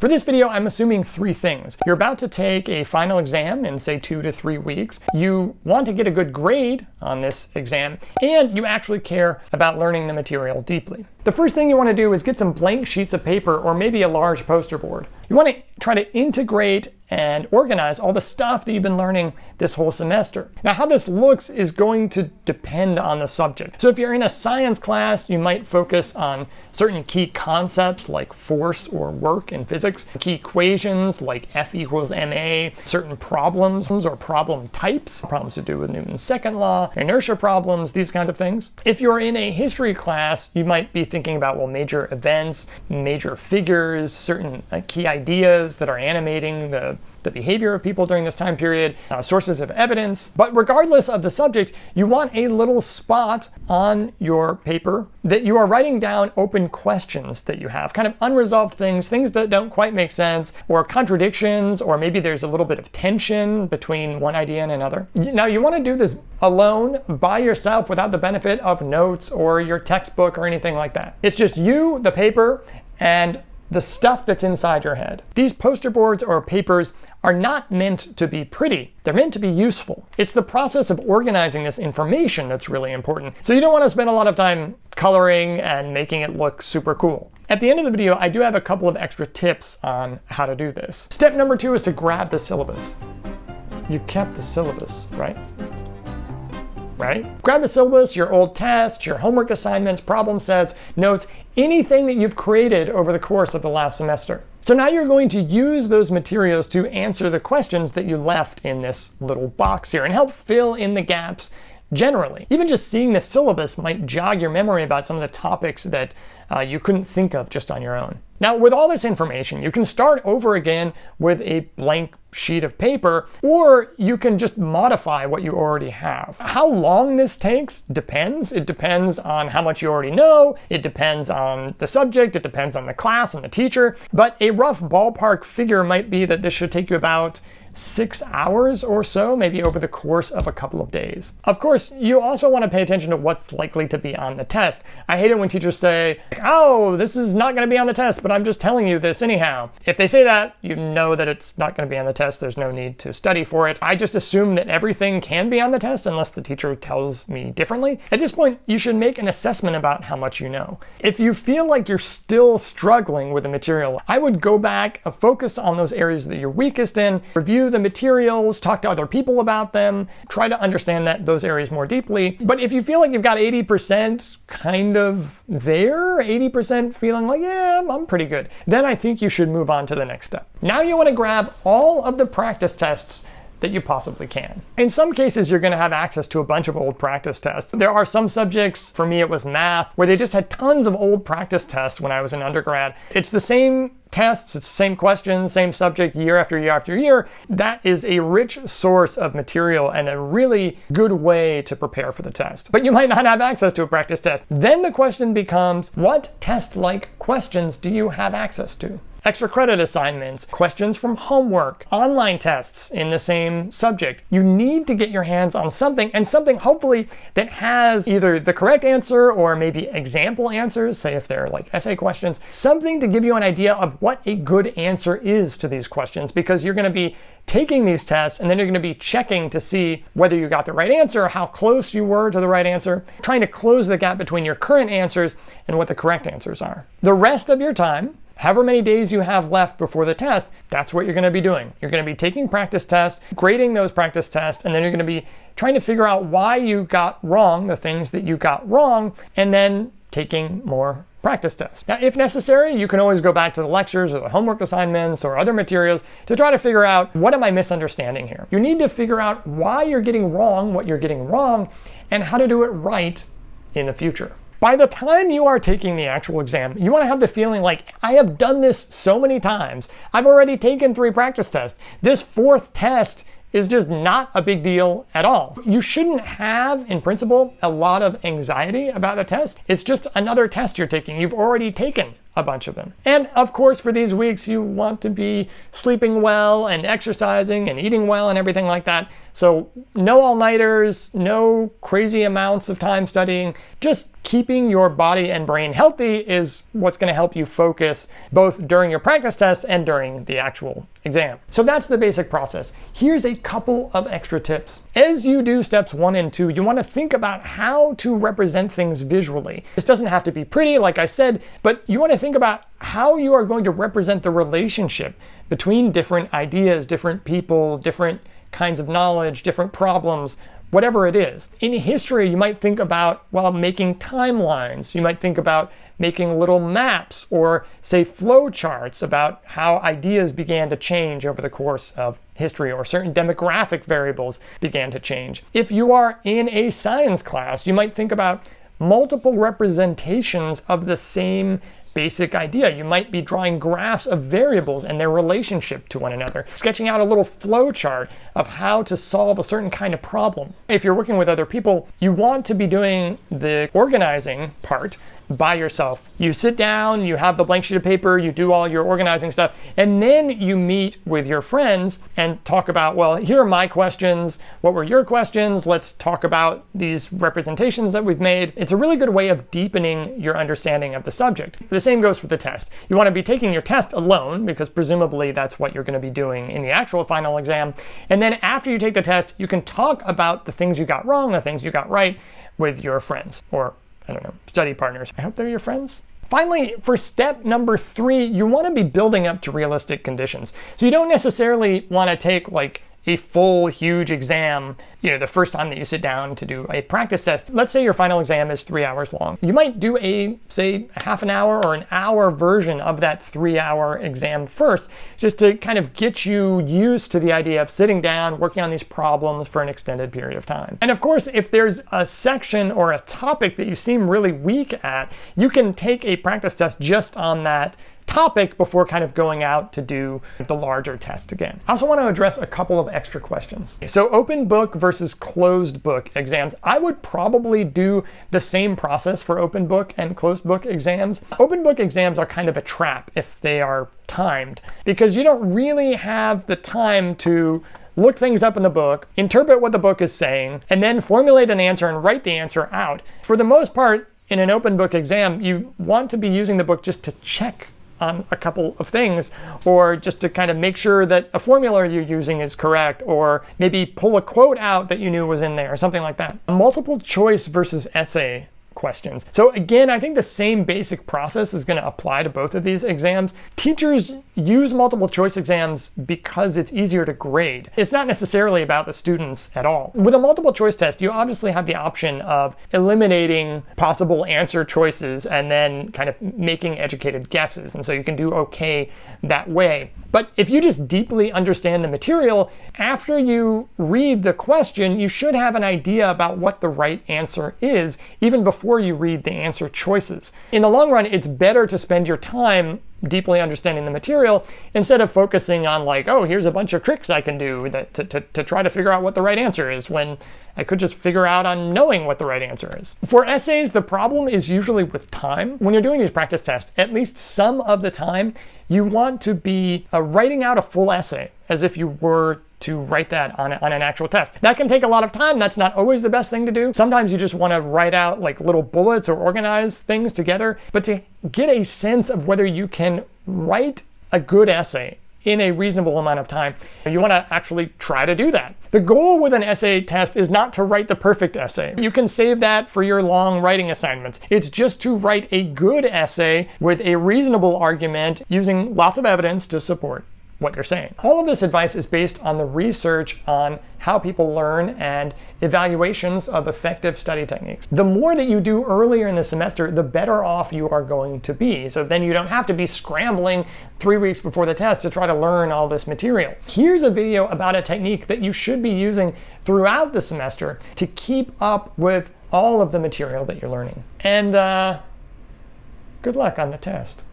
For this video, I'm assuming 3 things. You're about to take a final exam in, say, 2 to 3 weeks. You want to get a good grade on this exam, and you actually care about learning the material deeply. The first thing you want to do is get some blank sheets of paper or maybe a large poster board. You want to try to integrate and organize all the stuff that you've been learning this whole semester. Now, how this looks is going to depend on the subject. So if you're in a science class, you might focus on certain key concepts like force or work in physics, key equations like F equals ma, certain problems or problem types, problems to do with Newton's second law, inertia problems, these kinds of things. If you're in a history class, you might be thinking about, well, major events, major figures, certain key ideas that are animating the behavior of people during this time period, sources of evidence. But regardless of the subject, you want a little spot on your paper that you are writing down open questions that you have, kind of unresolved things that don't quite make sense, or contradictions, or maybe there's a little bit of tension between one idea and another. Now, you want to do this alone, by yourself, without the benefit of notes or your textbook or anything like that. It's just you, the paper, and the stuff that's inside your head. These poster boards or papers are not meant to be pretty. They're meant to be useful. It's the process of organizing this information that's really important. So you don't want to spend a lot of time coloring and making it look super cool. At the end of the video, I do have a couple of extra tips on how to do this. Step number 2 is to grab the syllabus. You kept the syllabus, right? Grab the syllabus, your old tests, your homework assignments, problem sets, notes, anything that you've created over the course of the last semester. So now you're going to use those materials to answer the questions that you left in this little box here and help fill in the gaps generally. Even just seeing the syllabus might jog your memory about some of the topics that you couldn't think of just on your own. Now, with all this information, you can start over again with a blank sheet of paper, or you can just modify what you already have. How long this takes depends. It depends on how much you already know. It depends on the subject. It depends on the class and the teacher. But a rough ballpark figure might be that this should take you about 6 hours or so, maybe over the course of a couple of days. Of course, you also want to pay attention to what's likely to be on the test. I hate it when teachers say, oh, this is not going to be on the test, but I'm just telling you this anyhow. If they say that, you know that it's not going to be on the test. There's no need to study for it. I just assume that everything can be on the test unless the teacher tells me differently. At this point, you should make an assessment about how much you know. If you feel like you're still struggling with the material, I would go back, focus on those areas that you're weakest in, review the materials, talk to other people about them, try to understand those areas more deeply. But if you feel like you've got 80% kind of there, 80% feeling like, yeah, I'm pretty good, then I think you should move on to the next step. Now you want to grab all of the practice tests that you possibly can. In some cases, you're going to have access to a bunch of old practice tests. There are some subjects, for me it was math, where they just had tons of old practice tests when I was an undergrad. It's the same tests, it's the same questions, same subject year after year after year. That is a rich source of material and a really good way to prepare for the test. But you might not have access to a practice test. Then the question becomes, what test-like questions do you have access to? Extra credit assignments, questions from homework, online tests in the same subject. You need to get your hands on something, and something hopefully that has either the correct answer or maybe example answers, say if they're like essay questions, something to give you an idea of what a good answer is to these questions, because you're going to be taking these tests and then you're going to be checking to see whether you got the right answer, how close you were to the right answer, trying to close the gap between your current answers and what the correct answers are. The rest of your time, however many days you have left before the test, that's what you're going to be doing. You're going to be taking practice tests, grading those practice tests, and then you're going to be trying to figure out why you got wrong, the things that you got wrong, and then taking more practice tests. Now, if necessary, you can always go back to the lectures or the homework assignments or other materials to try to figure out, what am I misunderstanding here? You need to figure out why you're getting wrong what you're getting wrong and how to do it right in the future. By the time you are taking the actual exam, you want to have the feeling like, I have done this so many times. I've already taken 3 practice tests. This 4th test is just not a big deal at all. You shouldn't have, in principle, a lot of anxiety about a test. It's just another test you're taking. You've already taken a bunch of them. And of course, for these weeks, you want to be sleeping well and exercising and eating well and everything like that. So no all-nighters, no crazy amounts of time studying. Just keeping your body and brain healthy is what's going to help you focus both during your practice test and during the actual exam. So that's the basic process. Here's a couple of extra tips. As you do steps 1 and 2, you want to think about how to represent things visually. This doesn't have to be pretty, like I said, but you want to think about how you are going to represent the relationship between different ideas, different people, different kinds of knowledge, different problems, whatever it is. In history, you might think about, well, making timelines. You might think about making little maps or, say, flow charts about how ideas began to change over the course of history, or certain demographic variables began to change. If you are in a science class, you might think about multiple representations of the same basic idea. You might be drawing graphs of variables and their relationship to one another, sketching out a little flow chart of how to solve a certain kind of problem. If you're working with other people, you want to be doing the organizing part by yourself. You sit down, you have the blank sheet of paper, you do all your organizing stuff, and then you meet with your friends and talk about, well, here are my questions. What were your questions? Let's talk about these representations that we've made. It's a really good way of deepening your understanding of the subject. The same goes for the test. You want to be taking your test alone, because presumably that's what you're going to be doing in the actual final exam. And then after you take the test, you can talk about the things you got wrong, the things you got right with your friends, or I don't know, study partners. I hope they're your friends. Finally, for step number 3, you want to be building up to realistic conditions. So you don't necessarily want to take like a full, huge exam, the first time that you sit down to do a practice test. Let's say your final exam is 3 hours long. You might do say, a half an hour or an hour version of that 3-hour exam first, just to kind of get you used to the idea of sitting down, working on these problems for an extended period of time. And of course, if there's a section or a topic that you seem really weak at, you can take a practice test just on that topic before kind of going out to do the larger test again. I also want to address a couple of extra questions. So open book versus closed book exams. I would probably do the same process for open book and closed book exams. Open book exams are kind of a trap if they are timed, because you don't really have the time to look things up in the book, interpret what the book is saying, and then formulate an answer and write the answer out. For the most part, in an open book exam, you want to be using the book just to check on a couple of things, or just to kind of make sure that a formula you're using is correct, or maybe pull a quote out that you knew was in there, or something like that. Multiple choice versus essay questions. So again, I think the same basic process is going to apply to both of these exams. Teachers use multiple choice exams because it's easier to grade. It's not necessarily about the students at all. With a multiple choice test, you obviously have the option of eliminating possible answer choices and then kind of making educated guesses. And so you can do okay that way. But if you just deeply understand the material, after you read the question, you should have an idea about what the right answer is, even before you read the answer choices. In the long run, it's better to spend your time deeply understanding the material instead of focusing on like, oh, here's a bunch of tricks I can do to try to figure out what the right answer is, when I could just figure out on knowing what the right answer is. For essays, the problem is usually with time. When you're doing these practice tests, at least some of the time, you want to be writing out a full essay as if you were to write that on an actual test. That can take a lot of time. That's not always the best thing to do. Sometimes you just want to write out like little bullets or organize things together. But to get a sense of whether you can write a good essay in a reasonable amount of time, you want to actually try to do that. The goal with an essay test is not to write the perfect essay. You can save that for your long writing assignments. It's just to write a good essay with a reasonable argument using lots of evidence to support what you're saying. All of this advice is based on the research on how people learn and evaluations of effective study techniques. The more that you do earlier in the semester, the better off you are going to be. So then you don't have to be scrambling 3 weeks before the test to try to learn all this material. Here's a video about a technique that you should be using throughout the semester to keep up with all of the material that you're learning. And good luck on the test.